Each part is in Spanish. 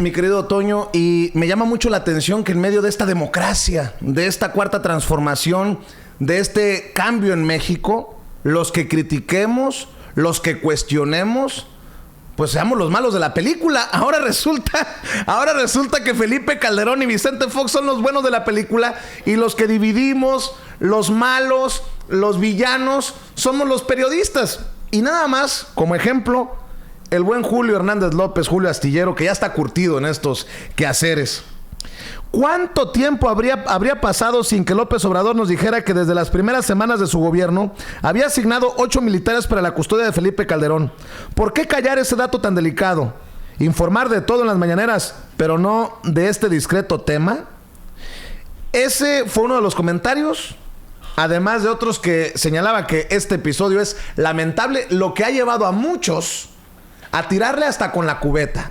Mi querido Toño, y me llama mucho la atención que en medio de esta democracia, de esta cuarta transformación, de este cambio en México, los que critiquemos, los que cuestionemos, pues seamos los malos de la película. Ahora resulta que Felipe Calderón y Vicente Fox son los buenos de la película, y los que dividimos, los malos, los villanos, somos los periodistas. Y nada más, como ejemplo, el buen Julio Hernández López, Julio Astillero, que ya está curtido en estos quehaceres. ¿Cuánto tiempo habría pasado sin que López Obrador nos dijera que desde las primeras semanas de su gobierno había asignado 8 militares para la custodia de Felipe Calderón? ¿Por qué callar ese dato tan delicado? Informar de todo en las mañaneras, pero no de este discreto tema. Ese fue uno de los comentarios, además de otros que señalaba que este episodio es lamentable, lo que ha llevado a muchos a tirarle hasta con la cubeta.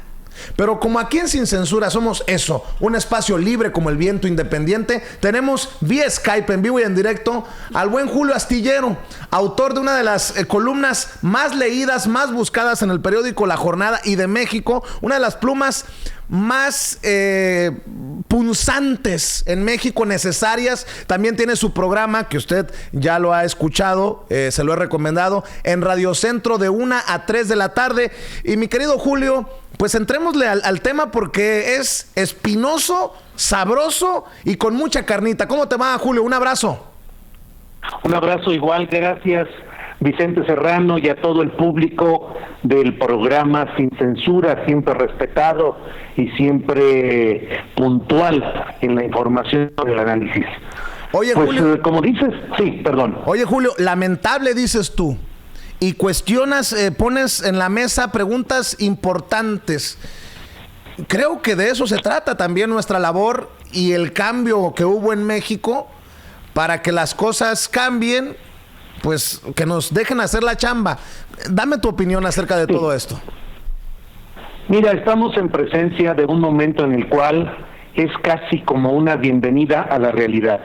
Pero como aquí en Sin Censura somos eso, un espacio libre como el viento independiente, tenemos vía Skype, en vivo y en directo, al buen Julio Astillero, autor de una de las columnas más leídas, más buscadas en el periódico La Jornada y de México, una de las plumas más punzantes en México, necesarias. También tiene su programa, que usted ya lo ha escuchado, se lo he recomendado, en Radio Centro de 1 a 3 de la tarde. Y mi querido Julio, pues entrémosle al tema, porque es espinoso, sabroso y con mucha carnita. ¿Cómo te va, Julio? Un abrazo. Un abrazo igual, gracias Vicente Serrano y a todo el público del programa Sin Censura, siempre respetado y siempre puntual en la información del análisis. Oye, pues, Julio, como dices, sí, perdón. Oye, Julio, lamentable dices tú, y cuestionas, pones en la mesa preguntas importantes. Creo que de eso se trata también nuestra labor y el cambio que hubo en México para que las cosas cambien. Pues que nos dejen hacer la chamba. Dame tu opinión acerca de todo esto. Mira, estamos en presencia de un momento en el cual es casi como una bienvenida a la realidad.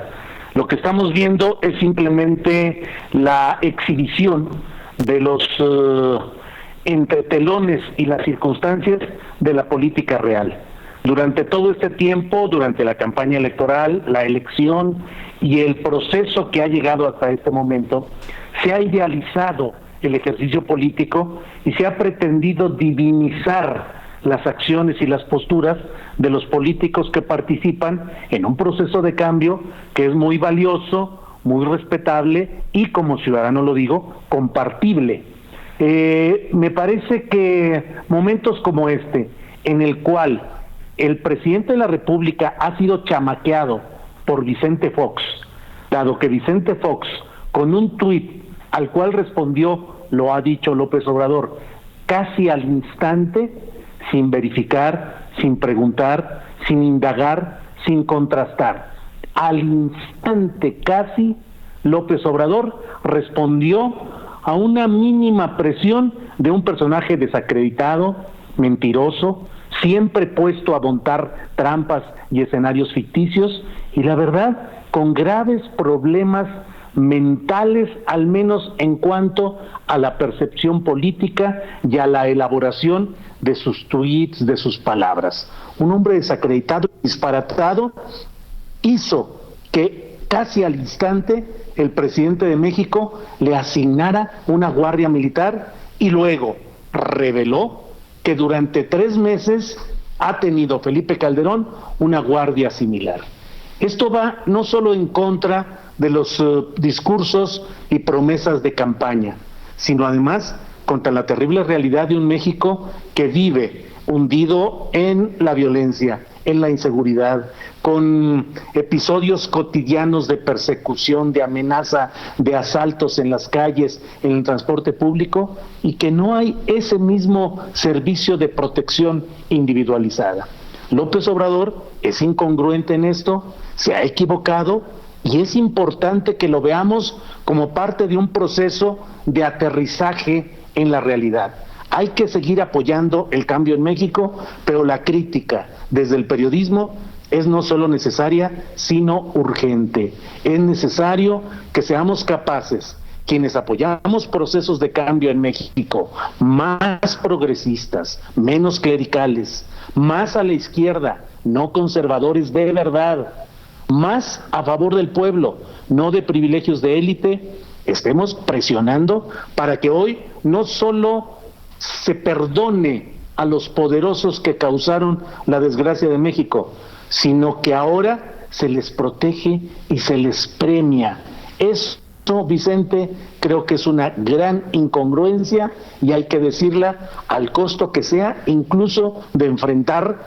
Lo que estamos viendo es simplemente la exhibición de los entretelones y las circunstancias de la política real. Durante todo este tiempo, durante la campaña electoral, la elección y el proceso que ha llegado hasta este momento, se ha idealizado el ejercicio político y se ha pretendido divinizar las acciones y las posturas de los políticos que participan en un proceso de cambio que es muy valioso, muy respetable y, como ciudadano lo digo, compartible. Me parece que momentos como este, en el cual el presidente de la República ha sido chamaqueado por Vicente Fox, dado que Vicente Fox, con un tuit al cual respondió, lo ha dicho López Obrador, casi al instante, sin verificar, sin preguntar, sin indagar, sin contrastar. Al instante casi, López Obrador respondió a una mínima presión de un personaje desacreditado, mentiroso, siempre puesto a montar trampas y escenarios ficticios, y la verdad, con graves problemas mentales, al menos en cuanto a la percepción política y a la elaboración de sus tweets, de sus palabras. Un hombre desacreditado y disparatado hizo que casi al instante el presidente de México le asignara una guardia militar y luego reveló que durante 3 meses ha tenido Felipe Calderón una guardia similar. Esto va no solo en contra de los discursos y promesas de campaña, sino además contra la terrible realidad de un México que vive hundido en la violencia, en la inseguridad, con episodios cotidianos de persecución, de amenaza, de asaltos en las calles, en el transporte público, y que no hay ese mismo servicio de protección individualizada. López Obrador es incongruente en esto, se ha equivocado, y es importante que lo veamos como parte de un proceso de aterrizaje en la realidad. Hay que seguir apoyando el cambio en México, pero la crítica desde el periodismo es no solo necesaria, sino urgente. Es necesario que seamos capaces, quienes apoyamos procesos de cambio en México, más progresistas, menos clericales, más a la izquierda, no conservadores de verdad, más a favor del pueblo, no de privilegios de élite, estemos presionando para que hoy no solo se perdone a los poderosos que causaron la desgracia de México, sino que ahora se les protege y se les premia. Esto, Vicente, creo que es una gran incongruencia y hay que decirla al costo que sea, incluso de enfrentar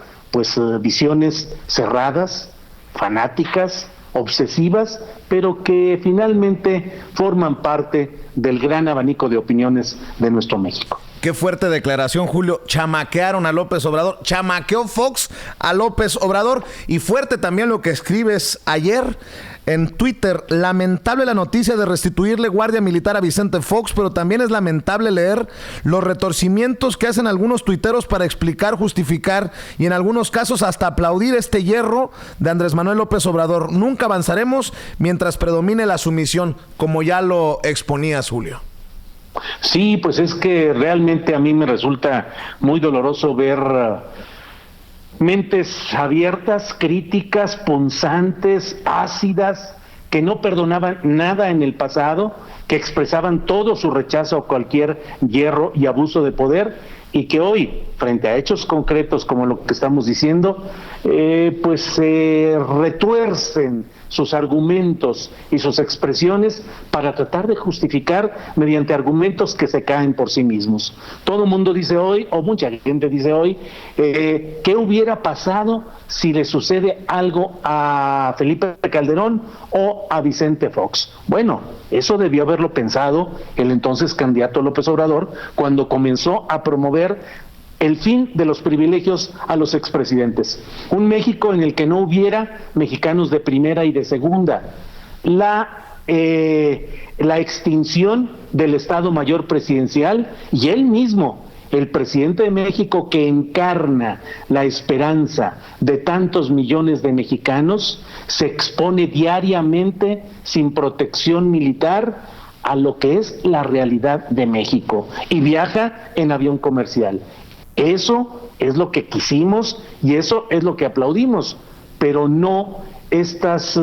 visiones cerradas, fanáticas, obsesivas, pero que finalmente forman parte del gran abanico de opiniones de nuestro México. Qué fuerte declaración, Julio. Chamaquearon a López Obrador. Chamaqueó Fox a López Obrador. Y fuerte también lo que escribes ayer en Twitter. Lamentable la noticia de restituirle guardia militar a Vicente Fox, pero también es lamentable leer los retorcimientos que hacen algunos tuiteros para explicar, justificar y en algunos casos hasta aplaudir este hierro de Andrés Manuel López Obrador. Nunca avanzaremos mientras predomine la sumisión, como ya lo exponías, Julio. Sí, pues es que realmente a mí me resulta muy doloroso ver mentes abiertas, críticas, punzantes, ácidas, que no perdonaban nada en el pasado, que expresaban todo su rechazo a cualquier hierro y abuso de poder, y que hoy, frente a hechos concretos como lo que estamos diciendo, se retuercen sus argumentos y sus expresiones para tratar de justificar mediante argumentos que se caen por sí mismos. Todo el mundo dice hoy, o mucha gente dice hoy, ¿qué hubiera pasado si le sucede algo a Felipe Calderón o a Vicente Fox? Bueno, eso debió haberlo pensado el entonces candidato López Obrador cuando comenzó a promover el fin de los privilegios a los expresidentes. Un México en el que no hubiera mexicanos de primera y de segunda. La extinción del Estado Mayor Presidencial y él mismo, el presidente de México que encarna la esperanza de tantos millones de mexicanos, se expone diariamente sin protección militar a lo que es la realidad de México y viaja en avión comercial. Eso es lo que quisimos y eso es lo que aplaudimos, pero no estas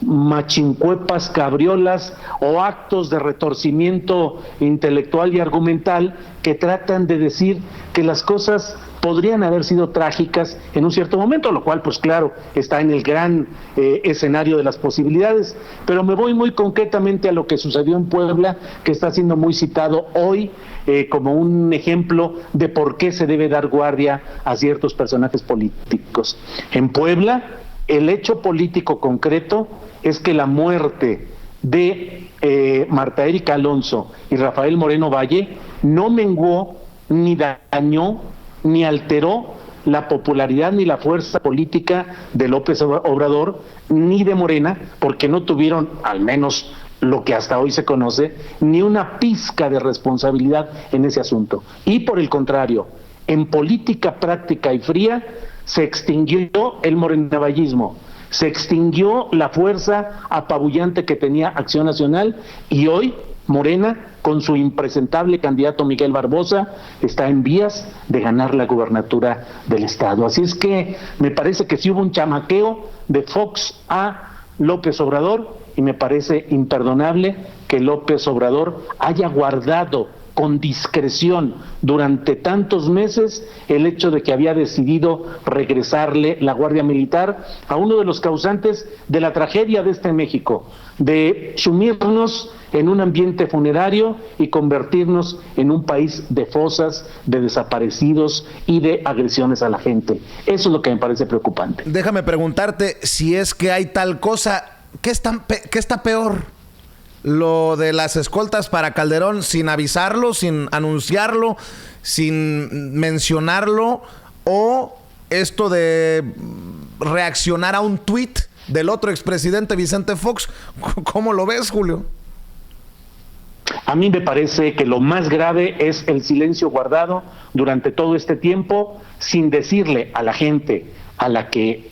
machincuepas, cabriolas o actos de retorcimiento intelectual y argumental que tratan de decir que las cosas podrían haber sido trágicas en un cierto momento, lo cual pues claro está en el gran escenario de las posibilidades, pero me voy muy concretamente a lo que sucedió en Puebla, que está siendo muy citado hoy como un ejemplo de por qué se debe dar guardia a ciertos personajes políticos. En Puebla, el hecho político concreto es que la muerte de Marta Erika Alonso y Rafael Moreno Valle no menguó, ni dañó, ni alteró la popularidad ni la fuerza política de López Obrador, ni de Morena, porque no tuvieron, al menos lo que hasta hoy se conoce, ni una pizca de responsabilidad en ese asunto. Y por el contrario, en política práctica y fría, se extinguió el morenavallismo, se extinguió la fuerza apabullante que tenía Acción Nacional y hoy Morena, con su impresentable candidato Miguel Barbosa, está en vías de ganar la gubernatura del estado. Así es que me parece que sí hubo un chamaqueo de Fox a López Obrador y me parece imperdonable que López Obrador haya guardado con discreción durante tantos meses el hecho de que había decidido regresarle la Guardia Militar a uno de los causantes de la tragedia de este México, de sumirnos en un ambiente funerario y convertirnos en un país de fosas, de desaparecidos y de agresiones a la gente. Eso es lo que me parece preocupante. Déjame preguntarte si es que hay tal cosa, ¿qué está peor? Lo de las escoltas para Calderón sin avisarlo, sin anunciarlo, sin mencionarlo, o esto de reaccionar a un tuit del otro expresidente Vicente Fox. ¿Cómo lo ves, Julio? A mí me parece que lo más grave es el silencio guardado durante todo este tiempo sin decirle a la gente a la que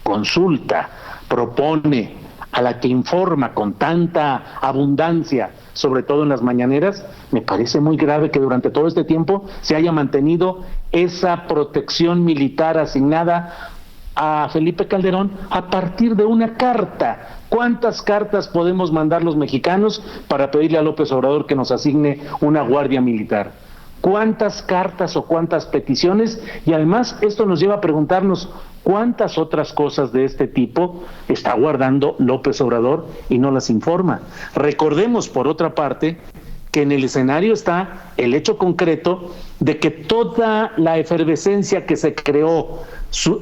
consulta, propone, a la que informa con tanta abundancia, sobre todo en las mañaneras, me parece muy grave que durante todo este tiempo se haya mantenido esa protección militar asignada a Felipe Calderón a partir de una carta. ¿Cuántas cartas podemos mandar los mexicanos para pedirle a López Obrador que nos asigne una guardia militar? ¿Cuántas cartas o cuántas peticiones? Y además esto nos lleva a preguntarnos cuántas otras cosas de este tipo está guardando López Obrador y no las informa. Recordemos, por otra parte, que en el escenario está el hecho concreto de que toda la efervescencia que se creó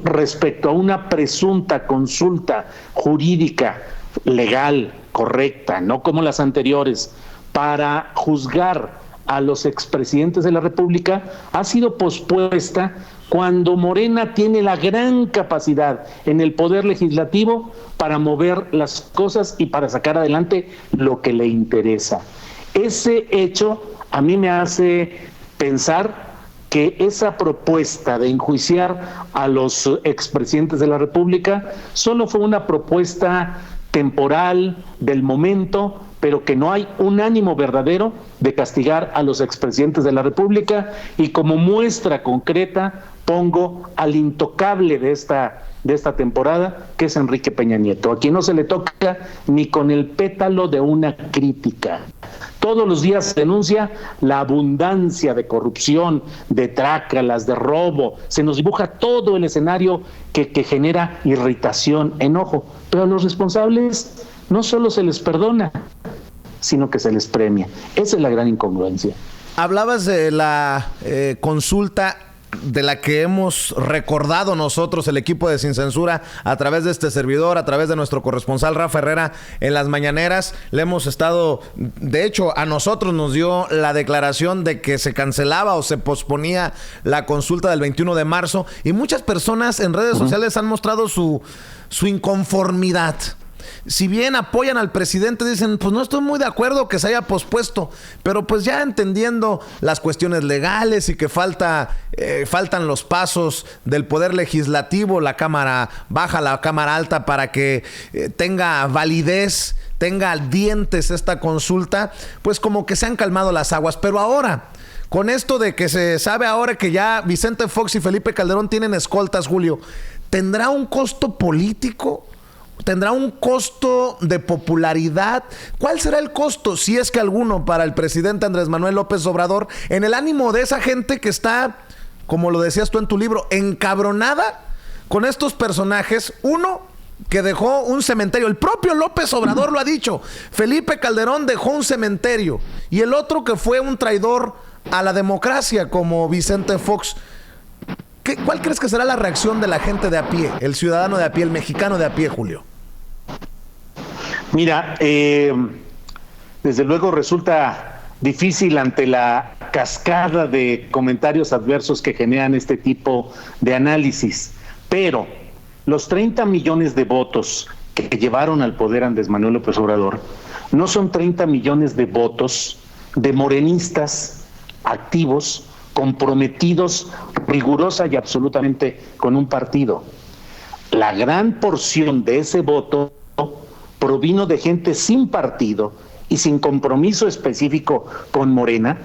respecto a una presunta consulta jurídica, legal, correcta, no como las anteriores, para juzgar a los expresidentes de la República, ha sido pospuesta cuando Morena tiene la gran capacidad en el poder legislativo para mover las cosas y para sacar adelante lo que le interesa. Ese hecho a mí me hace pensar que esa propuesta de enjuiciar a los expresidentes de la República solo fue una propuesta temporal, del momento, pero que no hay un ánimo verdadero de castigar a los expresidentes de la República, y como muestra concreta pongo al intocable de esta temporada, que es Enrique Peña Nieto, a quien no se le toca ni con el pétalo de una crítica. Todos los días se denuncia la abundancia de corrupción, de trácalas, de robo. Se nos dibuja todo el escenario que genera irritación, enojo. Pero a los responsables no solo se les perdona, sino que se les premia. Esa es la gran incongruencia. Hablabas de la consulta de la que hemos recordado nosotros, el equipo de Sin Censura, a través de este servidor, a través de nuestro corresponsal Rafa Herrera en las mañaneras. Le hemos estado, de hecho, a nosotros nos dio la declaración de que se cancelaba o se posponía la consulta del 21 de marzo, y muchas personas en redes sociales han mostrado su inconformidad. Si bien apoyan al presidente, dicen, pues no estoy muy de acuerdo que se haya pospuesto, pero pues ya entendiendo las cuestiones legales y que faltan los pasos del Poder Legislativo, la Cámara Baja, la Cámara Alta, para que tenga validez, tenga dientes esta consulta, pues como que se han calmado las aguas. Pero ahora, con esto de que se sabe ahora que ya Vicente Fox y Felipe Calderón tienen escoltas, Julio, ¿tendrá un costo político? ¿Tendrá un costo de popularidad? ¿Cuál será el costo, si es que alguno, para el presidente Andrés Manuel López Obrador, en el ánimo de esa gente que está, como lo decías tú en tu libro, encabronada con estos personajes? Uno, que dejó un cementerio. El propio López Obrador lo ha dicho. Felipe Calderón dejó un cementerio. Y el otro, que fue un traidor a la democracia, como Vicente Fox. ¿Cuál crees que será la reacción de la gente de a pie, el ciudadano de a pie, el mexicano de a pie, Julio? Mira, desde luego resulta difícil ante la cascada de comentarios adversos que generan este tipo de análisis, pero los 30 millones de votos que llevaron al poder a Andrés Manuel López Obrador no son 30 millones de votos de morenistas activos, comprometidos rigurosa y absolutamente con un partido. La gran porción de ese voto provino de gente sin partido y sin compromiso específico con Morena,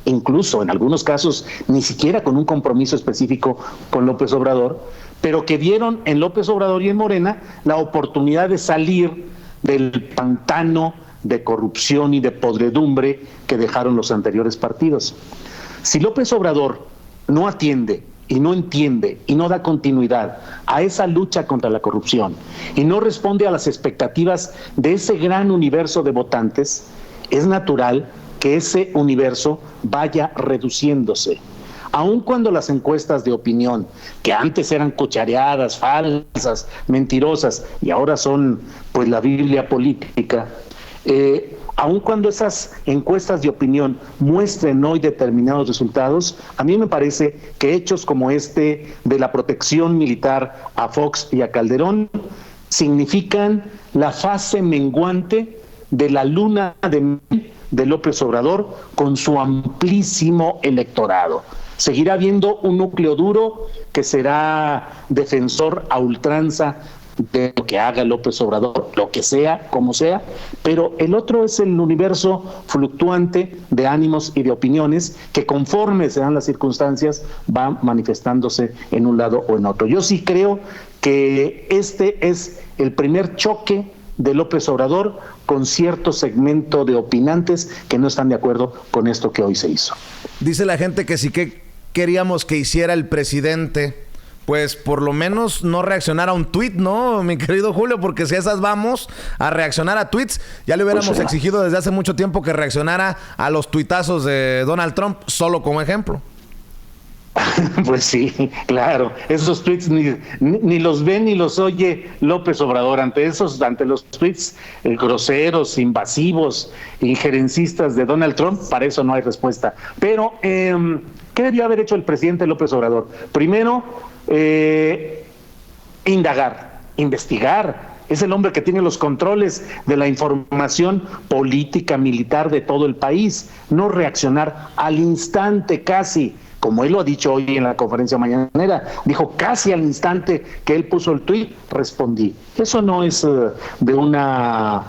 incluso en algunos casos ni siquiera con un compromiso específico con López Obrador, pero que vieron en López Obrador y en Morena la oportunidad de salir del pantano de corrupción y de podredumbre que dejaron los anteriores partidos. Si López Obrador no atiende y no entiende y no da continuidad a esa lucha contra la corrupción y no responde a las expectativas de ese gran universo de votantes, es natural que ese universo vaya reduciéndose. Aun cuando las encuestas de opinión, que antes eran cuchareadas, falsas, mentirosas, y ahora son pues la Biblia política, aun cuando esas encuestas de opinión muestren hoy determinados resultados, a mí me parece que hechos como este de la protección militar a Fox y a Calderón significan la fase menguante de la luna de miel de López Obrador con su amplísimo electorado. Seguirá habiendo un núcleo duro que será defensor a ultranza de lo que haga López Obrador, lo que sea, como sea, pero el otro es el universo fluctuante de ánimos y de opiniones que conforme se dan las circunstancias van manifestándose en un lado o en otro. Yo sí creo que este es el primer choque de López Obrador con cierto segmento de opinantes que no están de acuerdo con esto que hoy se hizo. Dice la gente que sí que queríamos que hiciera el presidente, pues por lo menos no reaccionar a un tuit, ¿no, mi querido Julio? Porque si a esas vamos a reaccionar a tuits, ya le hubiéramos exigido desde hace mucho tiempo que reaccionara a los tuitazos de Donald Trump, solo como ejemplo. Pues sí, claro, esos tweets ni los ve ni los oye López Obrador. Ante los tweets groseros, invasivos, injerencistas de Donald Trump, para eso no hay respuesta. Pero, ¿qué debió haber hecho el presidente López Obrador? Primero, indagar, investigar. Es el hombre que tiene los controles de la información política, militar de todo el país. No reaccionar al instante casi, como él lo ha dicho hoy en la conferencia mañanera, dijo casi al instante que él puso el tuit, respondí. Eso no es de una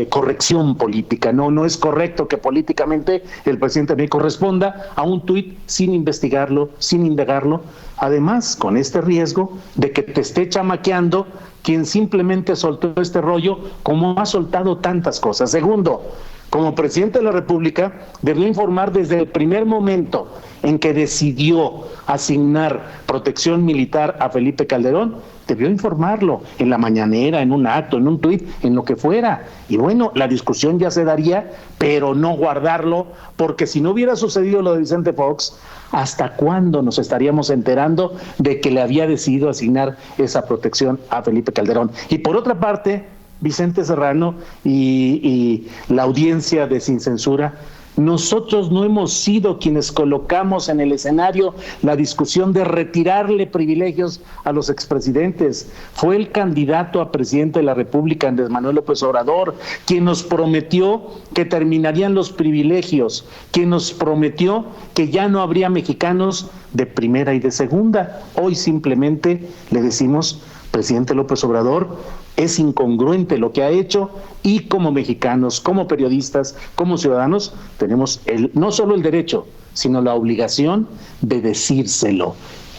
corrección política, no es correcto que políticamente el presidente de México responda a un tuit sin investigarlo, sin indagarlo, además con este riesgo de que te esté chamaqueando quien simplemente soltó este rollo como ha soltado tantas cosas. Segundo, como presidente de la República, debió informar desde el primer momento en que decidió asignar protección militar a Felipe Calderón, debió informarlo en la mañanera, en un acto, en un tuit, en lo que fuera. Y bueno, la discusión ya se daría, pero no guardarlo, porque si no hubiera sucedido lo de Vicente Fox, ¿hasta cuándo nos estaríamos enterando de que le había decidido asignar esa protección a Felipe Calderón? Y por otra parte, Vicente Serrano y la audiencia de Sin Censura, nosotros no hemos sido quienes colocamos en el escenario la discusión de retirarle privilegios a los expresidentes. Fue el candidato a presidente de la República, Andrés Manuel López Obrador, quien nos prometió que terminarían los privilegios, quien nos prometió que ya no habría mexicanos de primera y de segunda. Hoy simplemente le decimos, presidente López Obrador, es incongruente lo que ha hecho y como mexicanos, como periodistas, como ciudadanos, tenemos no solo el derecho, sino la obligación de decírselo.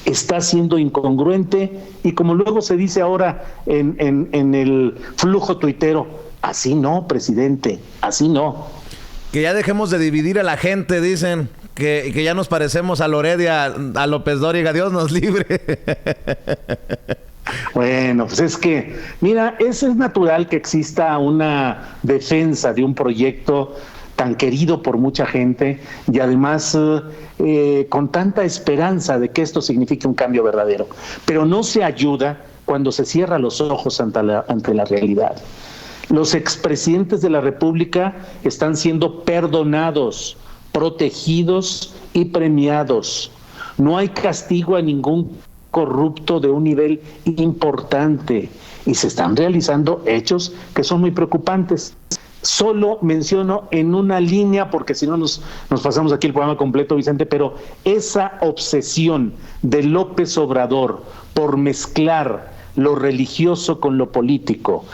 Está siendo incongruente y como luego se dice ahora en el flujo tuitero, así no, presidente, así no. Que ya dejemos de dividir a la gente, dicen. Que ya nos parecemos a Loredia, a López Dóriga, Dios nos libre. Bueno, pues es que, mira, es natural que exista una defensa de un proyecto tan querido por mucha gente y además con tanta esperanza de que esto signifique un cambio verdadero. Pero no se ayuda cuando se cierra los ojos ante la realidad. Los expresidentes de la República están siendo perdonados, protegidos y premiados. No hay castigo a ningún corrupto de un nivel importante y se están realizando hechos que son muy preocupantes. Solo menciono en una línea, porque si no nos pasamos aquí el programa completo, Vicente, pero esa obsesión de López Obrador por mezclar lo religioso con lo político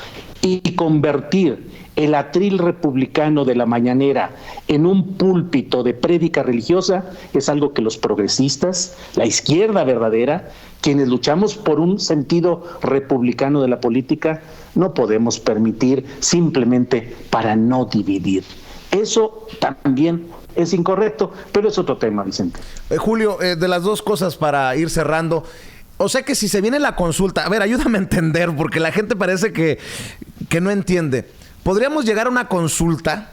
y convertir el atril republicano de la mañanera en un púlpito de prédica religiosa es algo que los progresistas, la izquierda verdadera, quienes luchamos por un sentido republicano de la política, no podemos permitir simplemente para no dividir. Eso también es incorrecto, pero es otro tema, Vicente. Julio, de las dos cosas para ir cerrando, o sea que si se viene la consulta, a ver, ayúdame a entender, porque la gente parece que no entiende. ¿Podríamos llegar a una consulta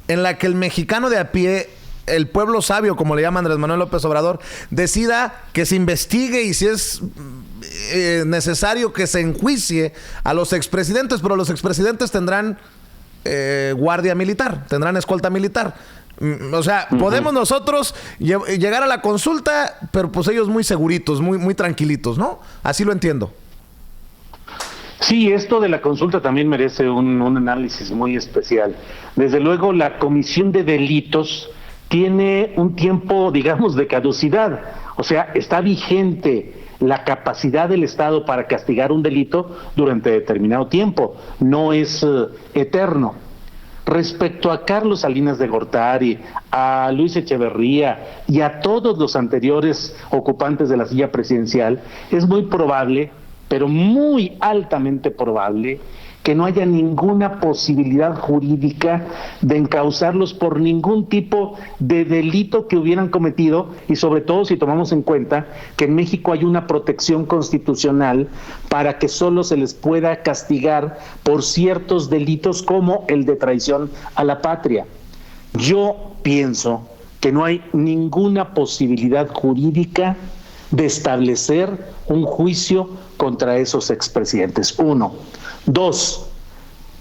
en la que el mexicano de a pie, el pueblo sabio, como le llama Andrés Manuel López Obrador, decida que se investigue y si es necesario que se enjuicie a los expresidentes, pero los expresidentes tendrán guardia militar, tendrán escolta militar? O sea, podemos nosotros llegar a la consulta, pero pues ellos muy seguritos, muy tranquilitos, ¿no? Así lo entiendo. Sí, esto de la consulta también merece un análisis muy especial. Desde luego, la Comisión de Delitos tiene un tiempo, digamos, de caducidad. O sea, está vigente la capacidad del Estado para castigar un delito durante determinado tiempo, no es eterno. Respecto a Carlos Salinas de Gortari, a Luis Echeverría y a todos los anteriores ocupantes de la silla presidencial, es muy probable, pero muy altamente probable, que no haya ninguna posibilidad jurídica de encauzarlos por ningún tipo de delito que hubieran cometido, y sobre todo si tomamos en cuenta que en México hay una protección constitucional para que solo se les pueda castigar por ciertos delitos como el de traición a la patria. Yo pienso que no hay ninguna posibilidad jurídica de establecer un juicio contra esos expresidentes. 1. 2,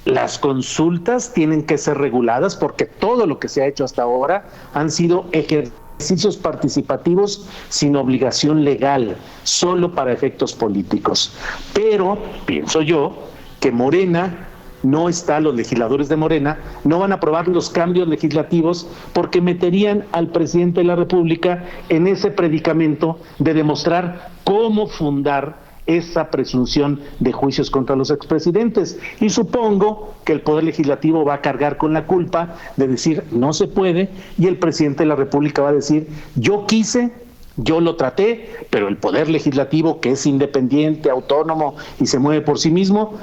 las consultas tienen que ser reguladas porque todo lo que se ha hecho hasta ahora han sido ejercicios participativos sin obligación legal, solo para efectos políticos. Pero pienso yo que Morena no está, los legisladores de Morena no van a aprobar los cambios legislativos porque meterían al presidente de la República en ese predicamento de demostrar cómo fundar esa presunción de juicios contra los expresidentes. Y supongo que el Poder Legislativo va a cargar con la culpa de decir no se puede, y el presidente de la República va a decir yo quise, yo lo traté, pero el Poder Legislativo, que es independiente, autónomo y se mueve por sí mismo,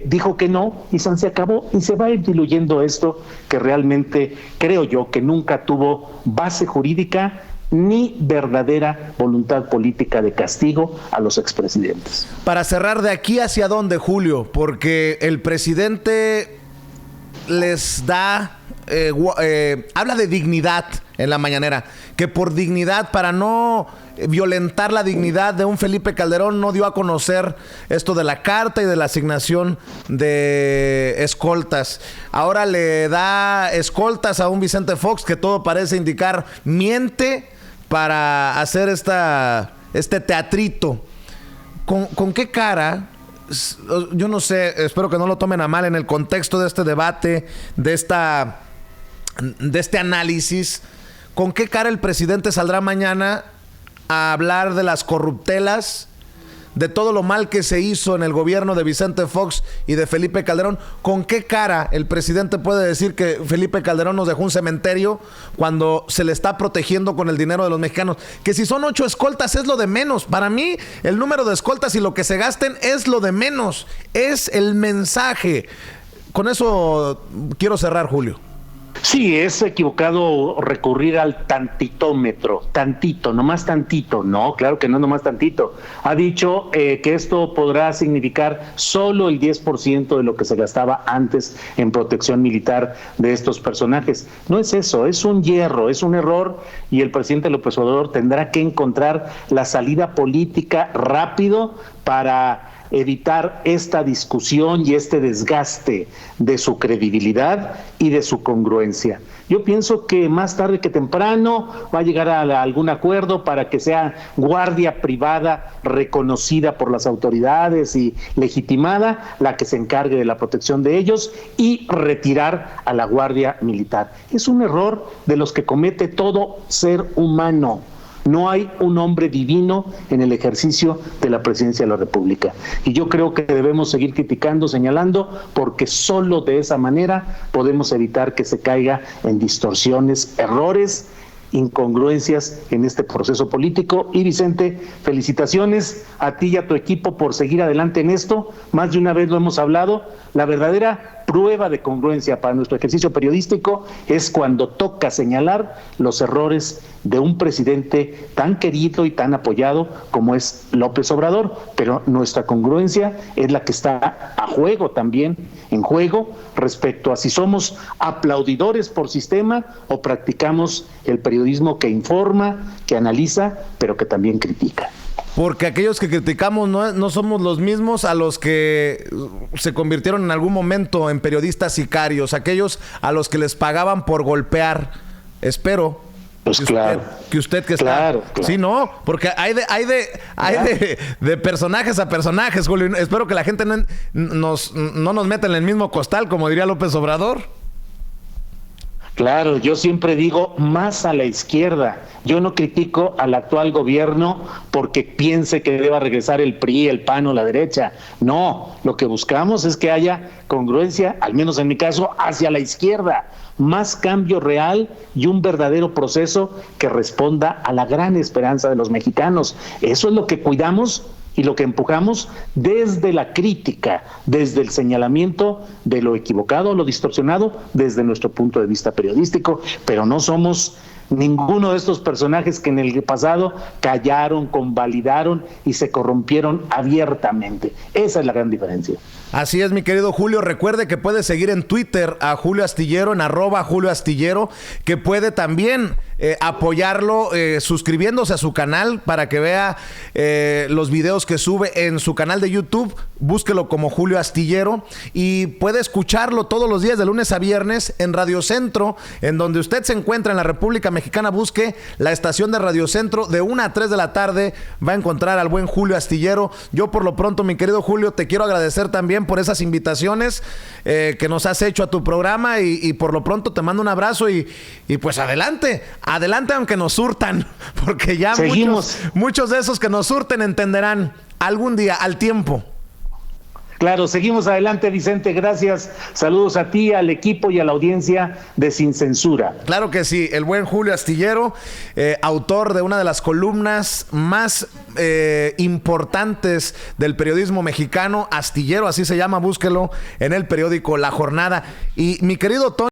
dijo que no, y se acabó, y se va a ir diluyendo esto que realmente creo yo que nunca tuvo base jurídica ni verdadera voluntad política de castigo a los expresidentes. Para cerrar, ¿de aquí hacia dónde, Julio? Porque el presidente les da, habla de dignidad en la mañanera, que por dignidad, para no violentar la dignidad de un Felipe Calderón, no dio a conocer esto de la carta y de la asignación de escoltas. Ahora le da escoltas a un Vicente Fox que todo parece indicar miente para hacer este teatrito. ¿Con qué cara? Yo no sé, espero que no lo tomen a mal en el contexto de este debate, de este análisis. ¿Con qué cara el presidente saldrá mañana a hablar de las corruptelas, de todo lo mal que se hizo en el gobierno de Vicente Fox y de Felipe Calderón? ¿Con qué cara el presidente puede decir que Felipe Calderón nos dejó un cementerio cuando se le está protegiendo con el dinero de los mexicanos? Que si son 8 escoltas es lo de menos. Para mí, el número de escoltas y lo que se gasten es lo de menos. Es el mensaje. Con eso quiero cerrar, Julio. Sí, es equivocado recurrir al tantitómetro, tantito, nomás tantito. No, claro que no, nomás tantito. Ha dicho que esto podrá significar solo el 10% de lo que se gastaba antes en protección militar de estos personajes. No es eso, es un hierro, es un error, y el presidente López Obrador tendrá que encontrar la salida política rápido para evitar esta discusión y este desgaste de su credibilidad y de su congruencia. Yo pienso que más tarde que temprano va a llegar a algún acuerdo para que sea guardia privada reconocida por las autoridades y legitimada la que se encargue de la protección de ellos, y retirar a la guardia militar. Es un error de los que comete todo ser humano. No hay un hombre divino en el ejercicio de la presidencia de la República. Y yo creo que debemos seguir criticando, señalando, porque solo de esa manera podemos evitar que se caiga en distorsiones, errores, incongruencias en este proceso político. Y Vicente, felicitaciones a ti y a tu equipo por seguir adelante en esto. Más de una vez lo hemos hablado, la verdadera prueba de congruencia para nuestro ejercicio periodístico es cuando toca señalar los errores de un presidente tan querido y tan apoyado como es López Obrador, pero nuestra congruencia es la que está a juego también, en juego respecto a si somos aplaudidores por sistema o practicamos el periodismo que informa, que analiza, pero que también critica. Porque aquellos que criticamos no somos los mismos a los que se convirtieron en algún momento en periodistas sicarios, aquellos a los que les pagaban por golpear. Espero pues que usted está... Claro. Sí, no, porque hay de personajes a personajes, Julio. Espero que la gente no nos meta en el mismo costal, como diría López Obrador. Claro, yo siempre digo más a la izquierda. Yo no critico al actual gobierno porque piense que deba regresar el PRI, el PAN o la derecha. No, lo que buscamos es que haya congruencia, al menos en mi caso, hacia la izquierda. Más cambio real y un verdadero proceso que responda a la gran esperanza de los mexicanos. Eso es lo que cuidamos y lo que empujamos desde la crítica, desde el señalamiento de lo equivocado, lo distorsionado, desde nuestro punto de vista periodístico, pero no somos ninguno de estos personajes que en el pasado callaron, convalidaron y se corrompieron abiertamente. Esa es la gran diferencia. Así es, mi querido Julio. Recuerde que puede seguir en Twitter a Julio Astillero, en @JulioAstillero, que puede también apoyarlo suscribiéndose a su canal para que vea los videos que sube en su canal de YouTube. Búsquelo como Julio Astillero y puede escucharlo todos los días de lunes a viernes en Radio Centro, en donde usted se encuentra en la República Mexicana. Busque la estación de Radio Centro de 1 a 3 de la tarde. Va a encontrar al buen Julio Astillero. Yo por lo pronto, mi querido Julio, te quiero agradecer también por esas invitaciones que nos has hecho a tu programa y por lo pronto te mando un abrazo y pues adelante aunque nos surtan, porque ya muchos de esos que nos surten entenderán algún día, al tiempo. Claro, seguimos adelante, Vicente, gracias. Saludos a ti, al equipo y a la audiencia de Sin Censura. Claro que sí, el buen Julio Astillero, autor de una de las columnas más importantes del periodismo mexicano, Astillero, así se llama, búsquelo en el periódico La Jornada. Y mi querido Tony,